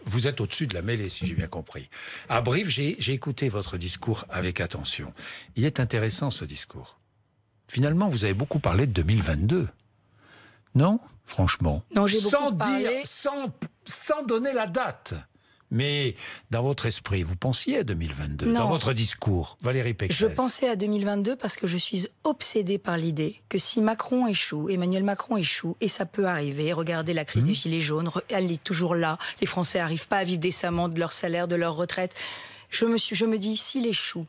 vous êtes au-dessus de la mêlée, si j'ai bien compris. À Brive, j'ai écouté votre discours avec attention. Il est intéressant, ce discours. Finalement, vous avez beaucoup parlé de 2022. Non, franchement. Non, j'ai beaucoup parlé. Sans donner la date. Mais dans votre esprit, vous pensiez à 2022, non. Dans votre discours, Valérie Pécresse. Je pensais à 2022 parce que je suis obsédée par l'idée que si Macron échoue, Emmanuel Macron échoue, et ça peut arriver, regardez la crise des Gilets jaunes, elle est toujours là, les Français n'arrivent pas à vivre décemment de leur salaire, de leur retraite. Je me dis, s'il échoue,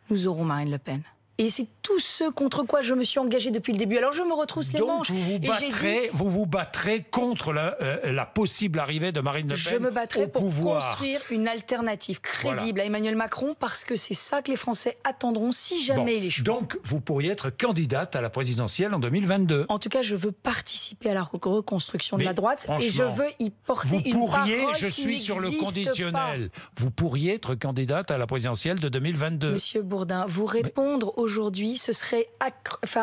nous aurons Marine Le Pen. Et c'est tout ce contre quoi je me suis engagée depuis le début. Alors je me retrousse les manches. Vous vous battrez contre la possible arrivée de Marine Le Pen. Je me battrai pour pouvoir. construire une alternative crédible à Emmanuel Macron, parce que c'est ça que les Français attendront si jamais il échoue. Donc vous pourriez être candidate à la présidentielle en 2022. En tout cas, je veux participer à la reconstruction de la droite et je veux y porter une parole je suis sur le conditionnel. Pas. Vous pourriez être candidate à la présidentielle de 2022. Monsieur Bourdin, vous répondre aujourd'hui, ce serait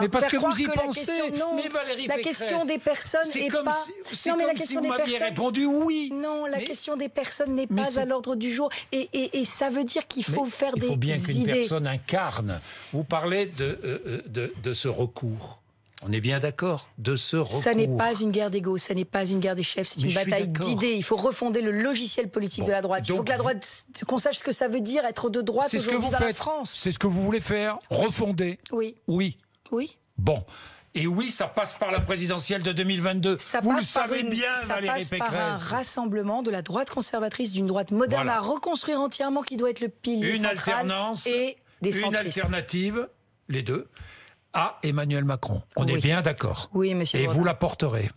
mais parce faire que croire vous y que pensez. la question, non, mais Valérie la Pécresse, question des personnes n'est pas. Non, mais la question des personnes. Répondu oui. Non, la question des personnes n'est pas à l'ordre du jour. Et ça veut dire qu'il faut faire des idées. Il faut bien qu'une personne incarne. Vous parlez de ce recours. On est bien d'accord de ce recours. Ça n'est pas une guerre d'ego, ça n'est pas une guerre des chefs, c'est une bataille d'idées. Il faut refonder le logiciel politique de la droite. Il faut que la droite, qu'on sache ce que ça veut dire être de droite aujourd'hui dans la France. C'est ce que vous voulez faire, refonder. Oui. Oui. Oui. Bon. Et oui, ça passe par la présidentielle de 2022. Vous le savez bien, Valérie Pécresse. Ça passe par un rassemblement de la droite conservatrice, d'une droite moderne à reconstruire entièrement, qui doit être le pilier central. Une alternance et des centristes. Une alternative, les deux, à Emmanuel Macron. On est bien d'accord. Oui, monsieur. Et Bourdin. vous la porterez.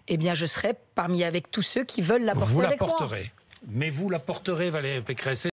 Eh bien, je serai avec tous ceux qui veulent la porter avec moi. Vous la porterez. Mais vous la porterez, Valérie Pécresse.